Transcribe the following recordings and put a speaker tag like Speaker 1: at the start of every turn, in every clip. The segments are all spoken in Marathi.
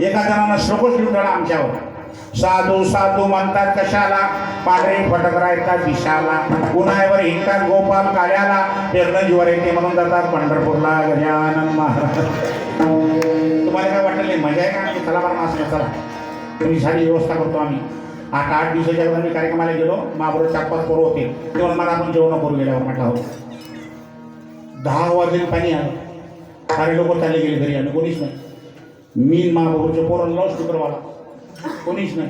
Speaker 1: एका जणांना श्लोकच लिहून झाला आमच्यावर. साधू साधू म्हणतात कशाला, पांढरे फटक राहतात दिशाला, उन्हाळ्यावर हिंडतात गोपाल कार्याला, पेरणं जीवर येते म्हणून जातात पंढरपूरला गजानन महाराज. तुम्हाला काय वाटलं मजा आहे का? चला बरं मास चला, तुम्ही सारी व्यवस्था करतो आम्ही. 8 दिवसाच्या अगोदर मी कार्यक्रमाला गेलो, महाबरोबर 4-5 पोरं होते. तेव्हा मला आपण जेवण करू गेल्यावर म्हटलं हो 10 वाजले पाणी आलं, सारे लोक चालले गेले घरी, आम्ही कोणीच नाही. मी महाबरोबरच्या पोराला लाऊड स्पीकरवाला कोणीच नाही.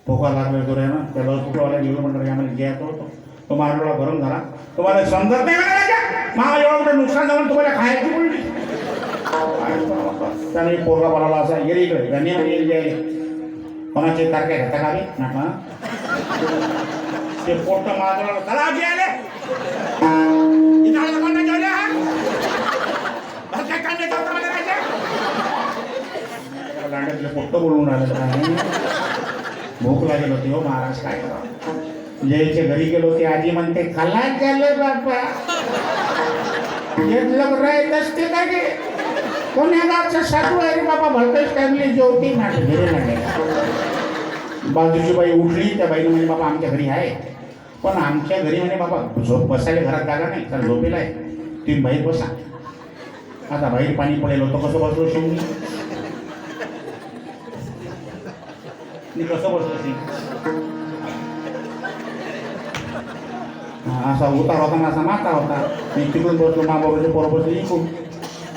Speaker 1: भोका लागला जोऱ्यानं त्या लाऊड स्पीकरवाला गेलो म्हणलं आम्हाला घ्यायचं होतं. तो महाडोळा गरम झाला. तुम्हाला समजत नाही मला एवढं मोठं नुकसान झालं, तुम्हाला खायची बोलली. त्याने पोरला बोलावला असा येईल इकडे गण्या येईल कोणाचे तारखे घेता का रे ना ते पोट महाडोळा चला आजी आले लांड्यातले पोट्ट बोलून राहिलं काय. भूक लागेल होती हो महाराज, काय करावं. जयच्या घरी गेलो ते आजी म्हणते खाला झालं बापा घेतलं राहत असते का गे कोण्या गावचं साधू आहे रे बाबा भलतेच फॅमिली जेवती ना घरी लागले. बाजूची बाई उठली, त्या बाईने म्हणे बाबा आमच्या घरी आहे, पण आमच्या घरी म्हणे बाबा झोप बसायला घरात जागा नाही, तर झोपेला आहे, तुम्ही बाहेर बसा. आता बाहेर पाणी पडेल होतं, कसं बसलो शिवून मी कसं बसलो असा उतार होता ना, असा माता होता. मी तिकडून बसलो, माबाबाचे पोरं बसले इकडून.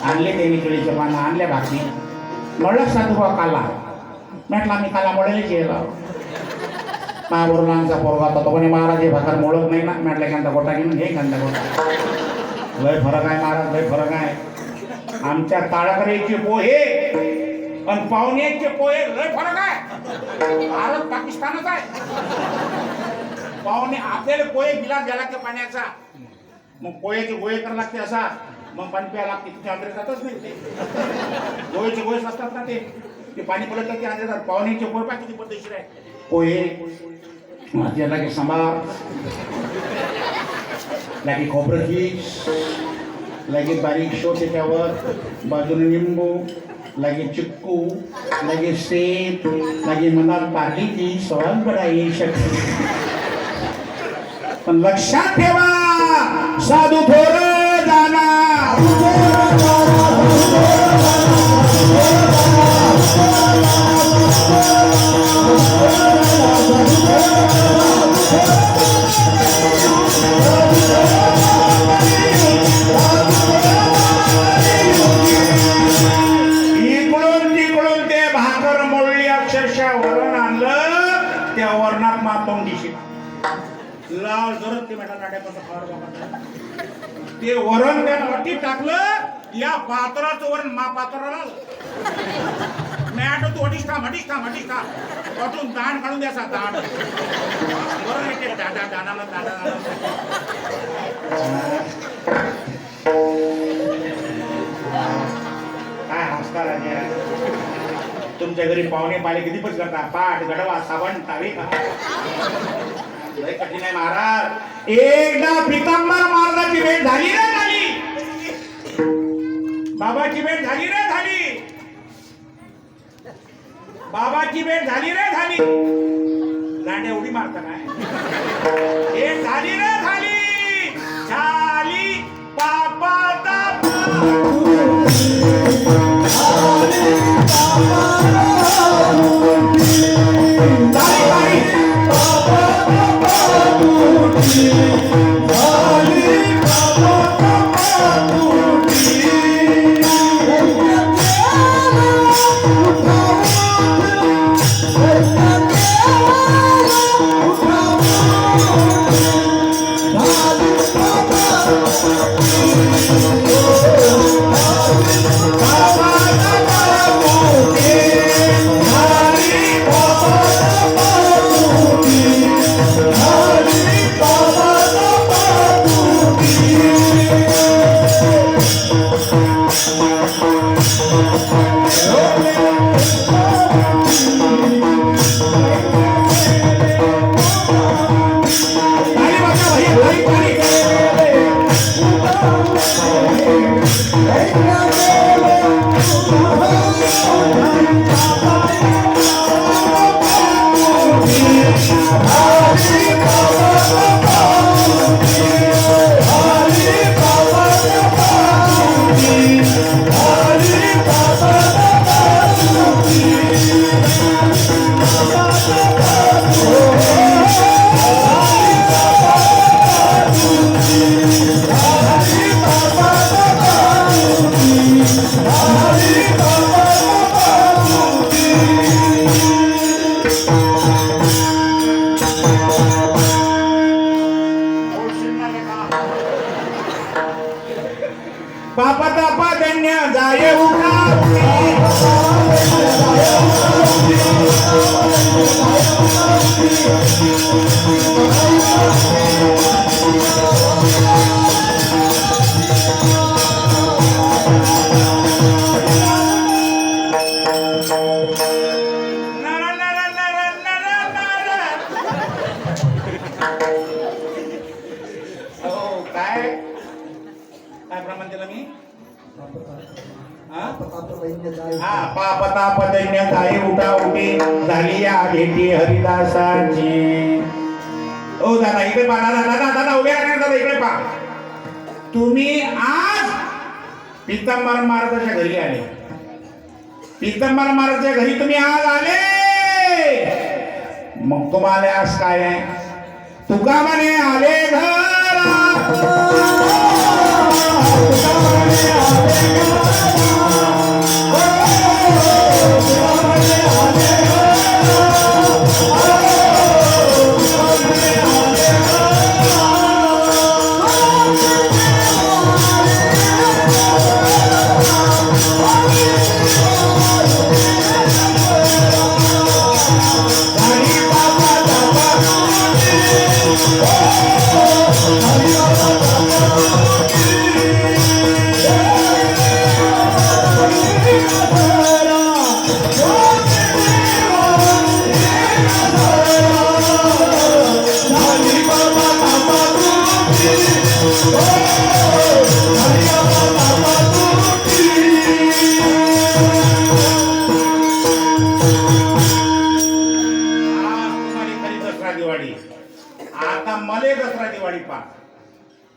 Speaker 1: आणले त्यांनी केळीच्या पानं, आणल्या भाकरी. म्हणलं साधू बा काला, म्हटला मी काला मळेल केला. महाबरोबर आमचा पोरगा होता, तो कोणी महाराज हे भाकर मोळत नाही ना. म्हटलं कांदा गोटा घेऊन घे कांदा गोटा. लय फरक आहे महाराज, लय फरक आहे. आमच्या ताळकरेचे पोहे आणि पाहुण्याचे पोहे लय फरक आहे. भारत पाकिस्तानच आहे. पाहुणे आपल्याला पोहे गिलास घ्या लागते पाण्याचा, मग पोह्याचे गोळे करायला लागते असा, मग पाणी प्यायला लागते. तिथे अंदर जातच नाही ते गोळेचे गोळे असतात ना, ते पाणी पडत ते अंदर जातात. पाहुण्याचे पोहे पा किती पद्धतशीर आहे. पोहे लागे सांबार, लागे खोबरं चीज, लागे बारीक शो त्याच्यावर, बाजूने लिंबू, लागे चिक्कू, लागे सेब, लागे मनात पार्लीची सहज बडाई शकते. पण लक्षात ठेवा साधू थोर जाना इकडून तिकडून ते भाकर मोडली, अक्षरशः वरण आणलं, त्या वरणात मातोंड दिशी लाल जरत ते मेटा नाट्यापासून खावर बाबा ते वरण त्या वाटीत टाकलं, या पात्राचं वरण मा पात्राला मॅट तू हटीस का वाटून दाण काढून द्यासा दाण वरण येते दाणाला काय हसता राजा. तुमच्या घरी पाहुणे पाले किती पण करता, पाठ गडवा साबण तावी का लय कठीण आहे महाराज. एकदा पितांबर महाराजाची भेट झाली रे झाली, बाबाची भेट झाली रे झाली, बाबाची भेट झाली रे झाली. लांड्या उडी मारता काय हे झाली रे झाली, झाली पापाता
Speaker 2: Baba
Speaker 1: पापतापा धन्य जाय उठा पापताप दैन्य जाई उठा उठी झाली या भेटी हरिदासाची. ओ दादा इकडे पहा, दादा दादा उभे राहा दादा, इकडे पहा. तुम्ही आज पितांबर महाराजाच्या घरी आले. पितांबर महाराजाच्या घरी तुम्ही आज आले, मग तुम्हाला आज काय आहे? तुका म्हणे आले घरा,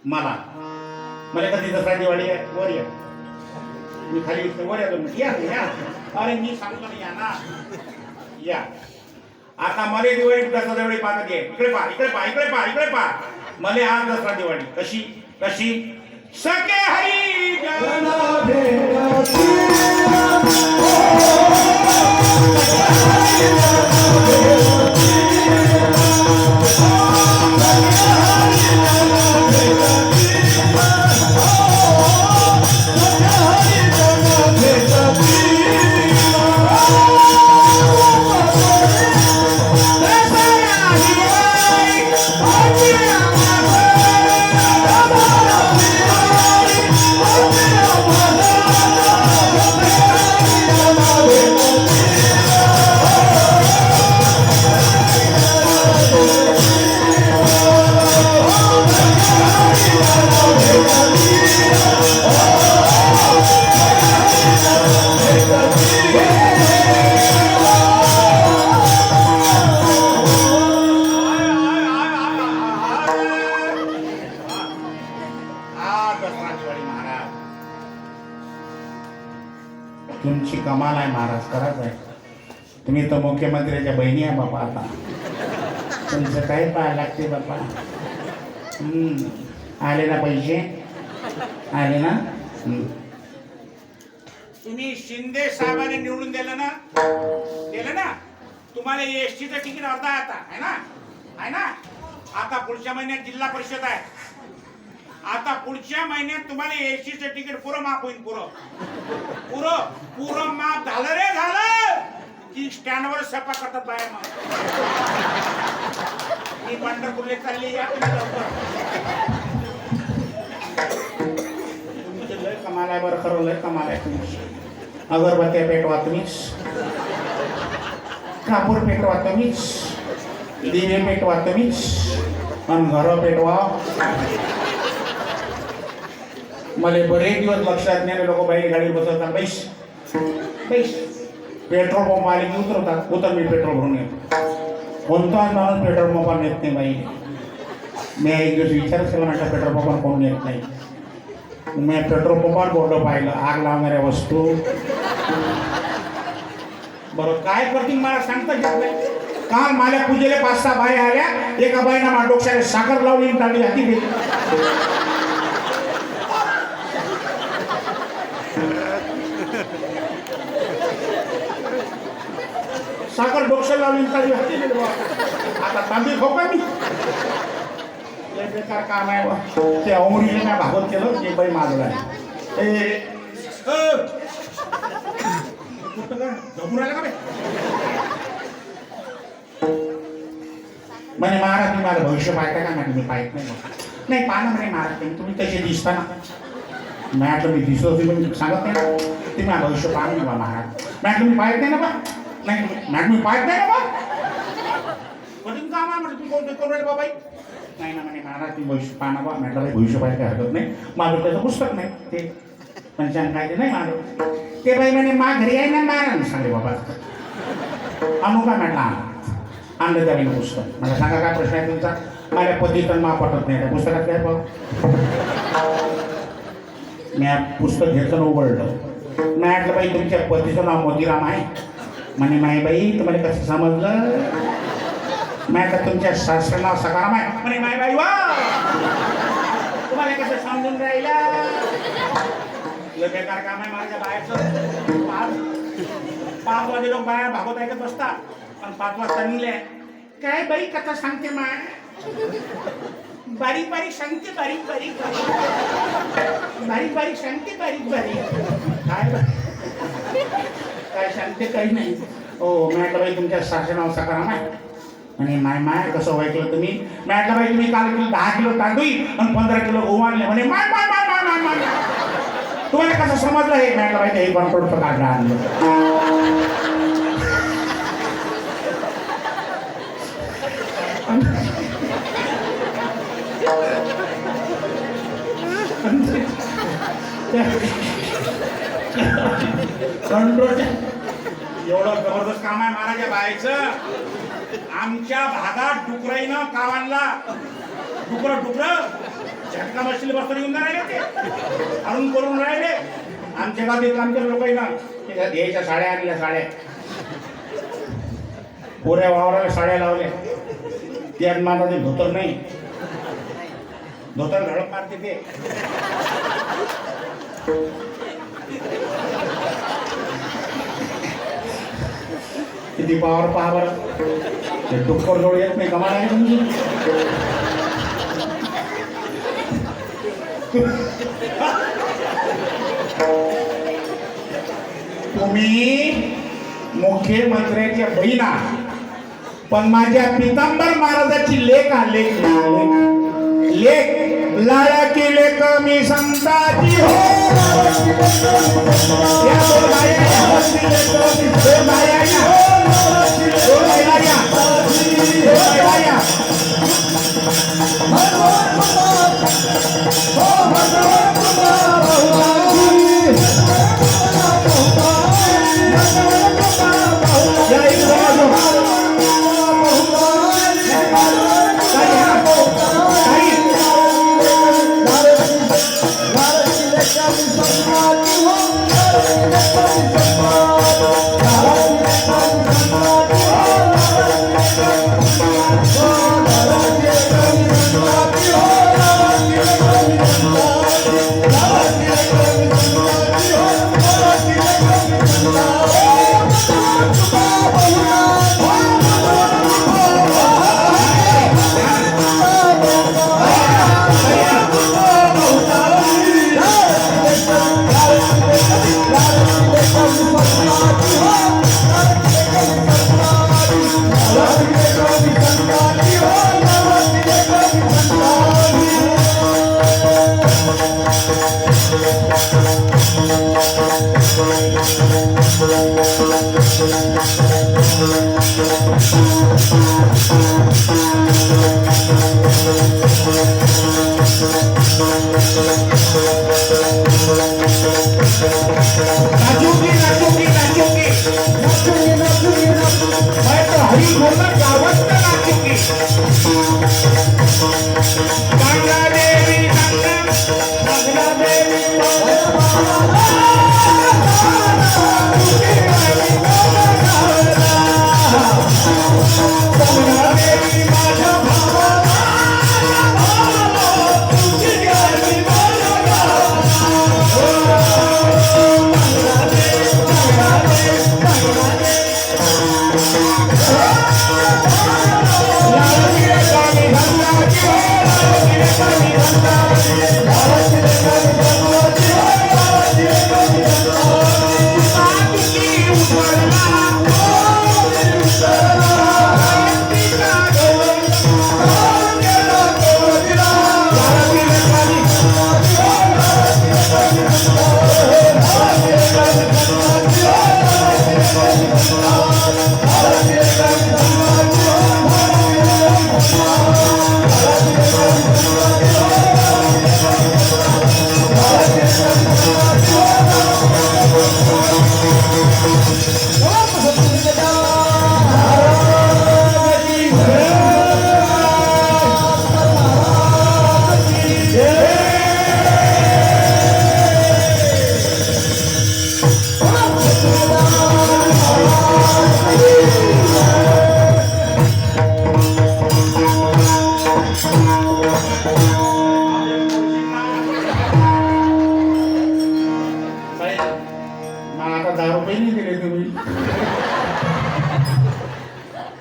Speaker 1: मला मला कधी दसरा दिवाळी आहे. वर या, मी खाली वर या. अरे मी सांगतो ना, या ना, या. आता मला दिवाळी दसरा दिवाळी पाहत आहे. इकडे पहा, इकडे पहा, इकडे पहा, इकडे पहा. मला आज दसरा दिवाळी कशी कशी सके हरी तुमची कमाल आहे महाराज, खरंच आहे. तुम्ही तर मुख्यमंत्र्याच्या बहिणी आहे बापा. आता तुमचं काय पाहायला लागते बापा. आले ना पैसे, आले ना. तुम्ही शिंदे साहेबांनी निवडून दिलं ना, तुम्हाला एसटीचं तिकीट अर्धा आता आहे ना. आता पुढच्या महिन्यात जिल्हा परिषद आहे. आता पुढच्या महिन्यात तुम्हाला एसटीचं तिकीट पुरं माफ होईल. पुरं माफ झालं रे, झालं की स्टँडवर सपा करतात बाहेर. मी पंढरपूरला चालली, या तुमचं लय कमाल आहे बरं, खरं लय कमाल आहे तुमची. अगरबत्त्या पेटवा तुम्हीच, कापूर पेटवा तुम्हीच, दिवे पेटवा तुम्हीच, आणि घर पेटवा. मला बरेच दिवस लक्षात नाही, लोक बाई गाडी बसवतात. बैस पेट्रोल पंप आले की उतर मी पेट्रोल भरून येतो. कोणताच माणूस पेट्रोल पंपावर नेत नाही बाई. मी एक दिवस विचारच केला, माझ्या पेट्रोल पंपावर कोण नेत नाही. मी पेट्रोल पंपावर बोर्ड पाहिलं, आग लावणाऱ्या वस्तू. बरोबर काय करतील मला सांगता येत नाही. काल माझ्या पूजेला 5-6 बाई आल्या. एका बाईनं माझ्या डोक्याला साखर लावली, टाळली हाती गेली. साखर डोक्याला लावली, टाळली हाती गेली. आता तांबी खाऊ का मी? बेकार काम आहे. ते अमरीने मी भागवत केलं, जे बाई माझं आहे म्हणे महाराज तुम्ही माझं भविष्य पाहता का म्हणे मी पाहत नाही नाही पाहा म्हणे महाराज तुम्ही कसे दिसता ना म्हटलं मी दिसतो तुम्ही सांगत नाही ना तुम्ही माझं भविष्य पाहा नाही बा महाराज म्हटलं मी पाहत नाही ना बा नाही मॅडम मी पाहत नाही ना बा तुम्ही काम आहे म्हटलं तुम्ही कोण करून राहिले बाबाई नाही ना म्हणे महाराज तुम्ही भविष्य पाहा ना बा म्हटलं बाई भविष्य पाहायला काही हरकत नाही माझं त्याचं पुस्तक नाही ते पंचांग काय ते नाही माझं ते बाई म्हणे मा घरी आहे ना महाराज सांगले बाबा आणू का म्हटलं आणलं त्यावेळेला पुस्तक मला सांगा काय प्रश्न आहे तुमचा माझ्या पती तर मा पटत नाही त्या पुस्तकात काय पाहू मी पुस्तक घेतलं उघडलं मी म्हटलं बाई तुमच्या पतीचं नाव मोतीराम आहे म्हणे माई बाई तुम्हाला कसं समजलं मी म्हटलं तुमच्या सासरं नाव सकाराम आहे म्हणे माय बाई वा तुम्हाला कसं समजून राहिलं बेकार काम आहे माझ्या बाहेरचं 5 वाजे लोक बाहेर भागवत ऐकत बसतात पण 5 वाजता निघले काय बाई कथा सांगते माय बारीक बारीक सांगते बारीक बारीक बारीक बारीक सांगते बारीक बारीक काय सांगते काही नाही हो म्हटलं बाई तुमच्या सासरे नाव सकाराम आहे आणि माय माय कसं वाईकलं तुम्ही म्हटलं बाई तुम्ही काल किलो 10 किलो तांदूळ आणि 15 किलो गहू आणले म्हणे माय माय माय माय माय माय तुम्हाला कसं समजलं हे म्हटलं बाई हे पण थोडंसं काढलं आणलं एवढं जबरदस्त काम आहे महाराजा बायचं आमच्या भागात डुकराईनं काव आणला डुकर झटका बसले बसतो येऊन राहिले ते अरुण करून राहिले आमच्या गावात आमच्या लोकांना द्यायच्या साड्या आणल्या साड्या पुऱ्या वावराला साड्या लावल्या त्यात माझा ते धोतर नाही धोतर धडक मारते ते किती पावर पहा बरं ते डुक्कर जवळ येत नाही कमाल आहे तुमची तुम्ही मुख्यमंत्र्याच्या बहिणा पण माझ्या पितांबर महाराजाची लेख लेख लाडकी लेख मी संताची हो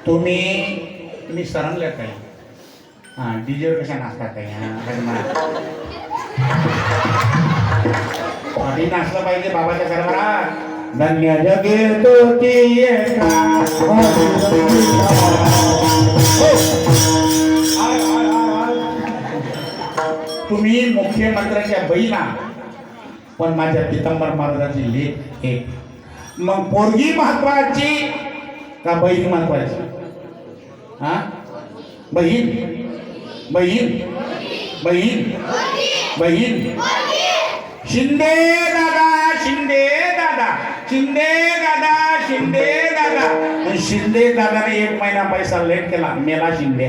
Speaker 1: तुम्ही सरंगल्या काही हां डीजेवर कशा नाचतात काही आधी नाचलं पाहिजे बाबाच्या सरबरात. धन्य जगे तोची एका तुम्ही मुख्यमंत्र्याच्या बहिणा पण माझ्या पितांबर महाराजाची लेख एक. मग पोरगी महत्वाची का बहीण महत्वाची? हा बहीण बहीण बहीण बहीण. शिंदे दादा शिंदे दादा शिंदे दादा शिंदे दादा. शिंदे दादाने 1 महिना पैसा लेट केला मेला शिंदे.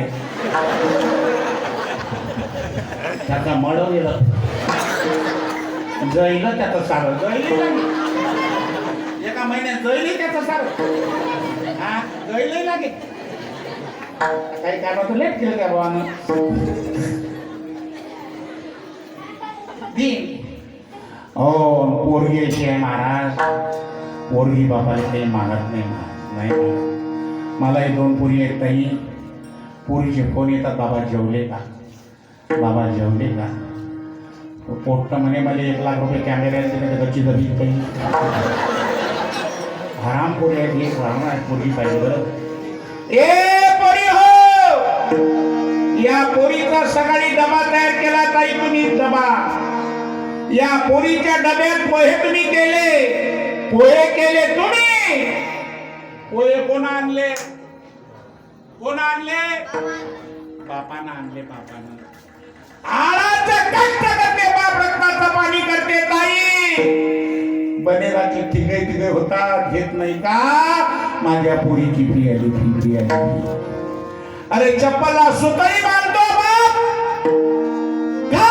Speaker 1: त्याचा मळ गेलं जैलं त्याचं सारं जैल 1 महिन्यात जैली त्याचं सारं हा जैल लागे काही कारण लेट केलं त्या भावानं. हो पोरगी अशी आहे महाराज पोरगी बाबाला काही मागत नाही नाही. मला हे 2 पोरी आहेत ताई. पोरीचे फोन येतात बाबा जेवले का बाबा जेवले का. पोट्ट म्हणे मला 1 लाख रुपये कॅमेरा गच्ची दबी काही हराम पोरी आहेत. एक हराम आहे पोरगी पाहिजे बरं. ए पोरी हो या पोरीचा सकाळी डबा तयार केला ताई तुम्ही डबा. या पोरीच्या डब्यात पोहे तुम्ही केले पोहे केले तुम्ही. पोहे कोण आणले कोण आणले बापानं आणले बापानं. आळाचं कष्ट करते बाप रक्ताचं पाणी करते ताई. बनेराची तिघे होतात घेत नाही का. माझ्या पोरीची फी आली. अरे चप्पलला सुतळी बांधतो बाप का.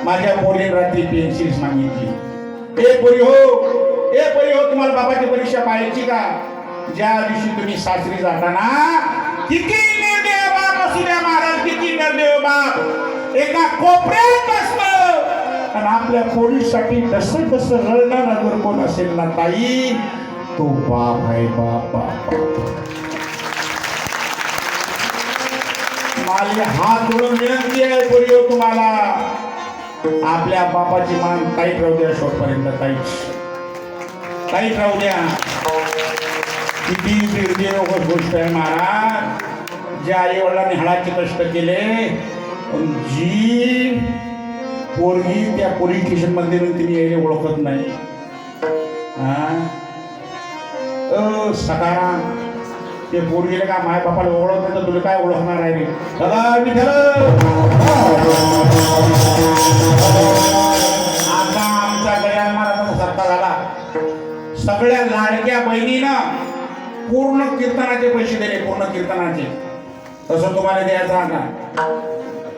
Speaker 1: माझ्या पोरीने रात्री पेन्सिल मागितली. ए पोरी हो तुम्हाला बाबाची परीक्षा पाहायची का. ज्या दिवशी तुम्ही सासरी जाताना किती निर्देव बाप असू द्या महाराज किती निर्देव बाप एका कोपऱ्यात बसतो आणि आपल्या पोरीसाठी कसं रडणार अगर कोण असेल ना ताई तो बाप आहे बाप. माझी हात जोडून विनंती आहे पोरी हो तुम्हाला आपल्या बापाची मान टाईट राहू द्या शेवटपर्यंत टाईट राहू द्या. किती निर्देव गोष्ट आहे महाराज. ज्या आई वडिलांनी हाडाचे कष्ट केले जी पोरगी त्या पोलीस स्टेशन मध्ये तिने यायला ओळखत नाही. सकाराम ते पोरगीला का माय बापाला ओळखत नाही तर तुला काय ओळखणार आहे रे. आता आमचा गजानन महाराजांचा सत्ता झाला. सगळ्या लाडक्या बहिणीनं पूर्ण कीर्तनाचे पैसे दिले पूर्ण कीर्तनाचे. तसं तुम्हाला द्यायचं आता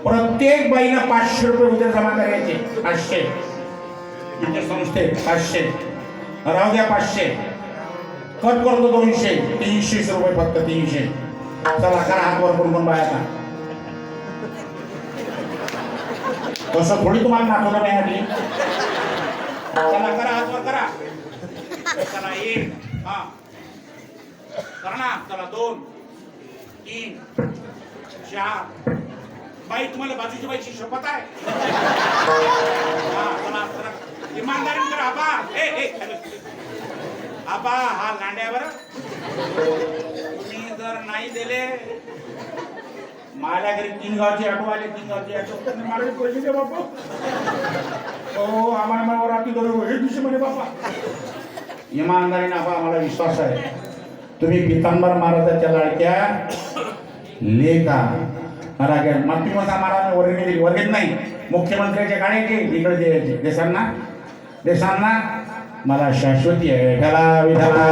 Speaker 1: प्रत्येक बाईनं 500 रुपये उद्या जमा करायचे. 500 म्हणजे संस्थेत 500 राहू द्या 500 कट करतो 200 300 रुपये फक्त 300. चला करा हातवर करून बायाचा. तसं थोडी तुम्हाला नाठवलं नाही आधी. चला करा हातवर करा. चला 1 हा करा ना. चला 2 3 4 बाई तुम्हाला बाजूची बाईची शपथ आहे. इमानदारीने करा आबा. आबा हा लांड्यावर तुम्ही जर नाही दिले माझ्या घरी 3 गावचे ऑटो आले 3 गावचे ऑटो मला पैसे दे बापू. हो आम्हाला रात्री हे दिवशी म्हणे बापा. इमानदारीने आबा आम्हाला विश्वास आहे तुम्ही पितांबर महाराजाच्या लाडक्या लेखा महाराज. मग तुम्ही माझा महाराज वर्गणी दिली वर्गेत नाही मुख्यमंत्र्याच्या गाड्याचे इकडे द्यायचे देशांना मला शाश्वती आहे. विठाला विठाला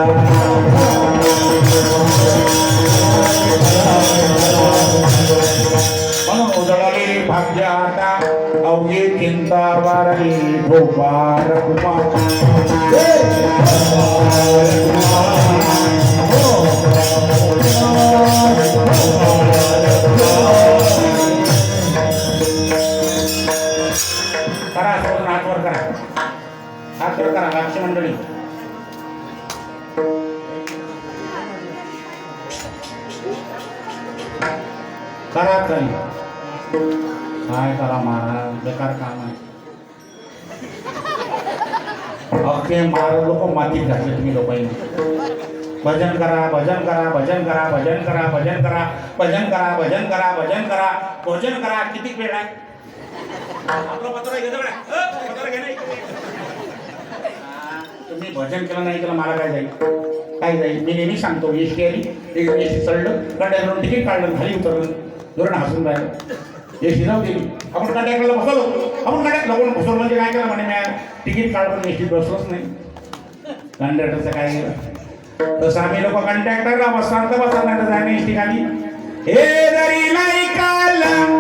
Speaker 1: म्हणून उजळली भाग्य आता अवघी चिंता वारली भोपार हातवर करा लक्ष मंडळी. करा काही काय करा महाराज बेकार काम आहे अख्खे महाराज लोक मातीत घातले तुम्ही लोकांनी भजन करा भजन करा भजन करा भजन करा भजन करा भजन करा भजन करा भजन करा भोजन करा किती वेळ आहे आपलं पत्र तुम्ही भजन केलं नाही केलं मला काय जाईल मी नेहमी सांगतो एसटी आली एसटी चढलं कंडक्टरवरून तिकीट काढलं खाली उतरलं धोरण हसून राहिलं एसटी जाऊ दिली आपण कंडक्टरला बसवलो आपण कंडक्टर कोण बसवलं म्हणजे काय केलं म्हणे मी तिकीट काढलं एसटीत बसलोच नाही कंडक्टरचं काय केलं तसं आम्ही लोक कंडक्टरला बसणार तर बसणार नाही तर जाणे एसटी खाली हे जरी नाही काढलं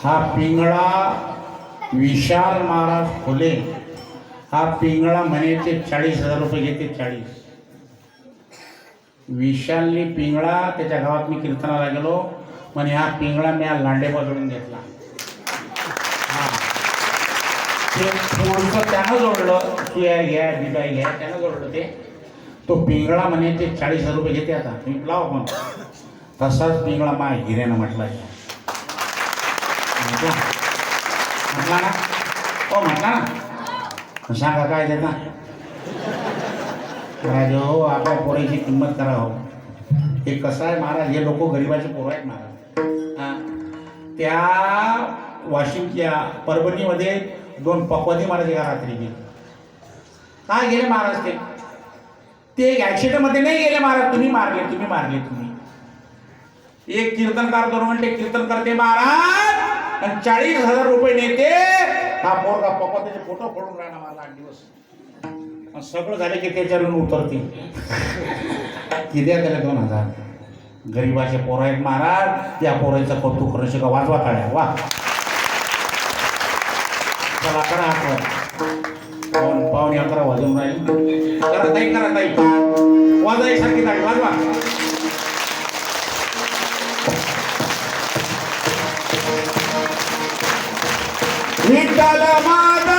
Speaker 1: हा पिंगळा विशाल महाराज फुले हा पिंगळा महिन्याचे 40,000 रुपये घेते. 40. विशालनी पिंगळा त्याच्या गावात मी कीर्तनाला गेलो म्हणे हा पिंगळा मी लांडे बाजून घेतला. ते पुढचं त्यानं जोडलं की घ्या बिबाई घ्या त्यानं जोडलं ते तो पिंगळा म्हणे ते 40,000 रुपये घेते आता तुम्ही लाव पण तसाच पिंगळा माय हिऱ्यानं म्हटला म्हटला ना हो म्हटला ना सांगा काय देता महाराज हो आपल्या पोराची किंमत करा हो हे कसं आहे महाराज हे लोक गरिबाचे पोरं आहेत महाराज त्या वाशिमच्या परभणीमध्ये 2 पकवादी महाराज एका रात्री गेले काय गेले महाराज ते ॲक्सिडेंटमध्ये नाही गेले महाराज तुम्ही मारले एक कीर्तनकार दोन म्हणते कीर्तन करते महाराज आणि 40,000 रुपये नेते हा पोरगा पकवादीचे फोटो फोडून राहिला मला 8 दिवस सगळं झालं की त्याच्यावरून उतरते किती त्याला 2,000 गरीबाचे पोरं आहेत महाराज या पोरांचं कौतुक करू शका वाजवा काढ्या वा चला करा आपण पाहुणे 11 वाजून राहील करा ताई वाजायसारखी ताई वाजवा विठ्ठल माझा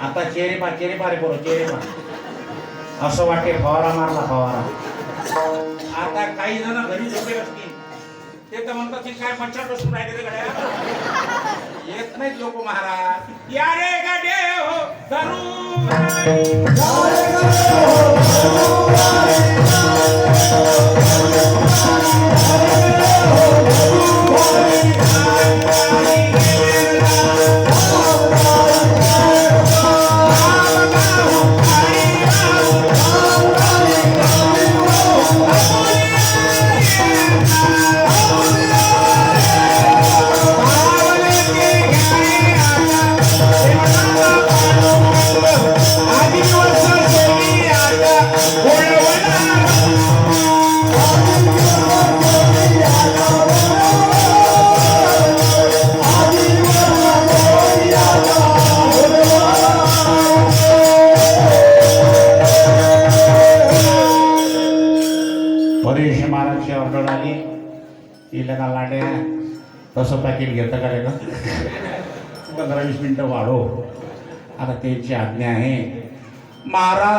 Speaker 1: आता चेहरे पा रे पोरं चेहरे पा असं वाटते फवारा मारला फवारा आता काही जण घरी झोपले असतील ते तर म्हणतात की काय मच्छर बसून राहिले रे गड्या येत नाहीत लोक महाराज या रे गडे हो परेश महाराजची ऑर्डर आली की लगा लाड्या तसं पॅकेट घेतं का लगा 15-20 मिनिटं वाढव आता त्यांची आज्ञा आहे महाराज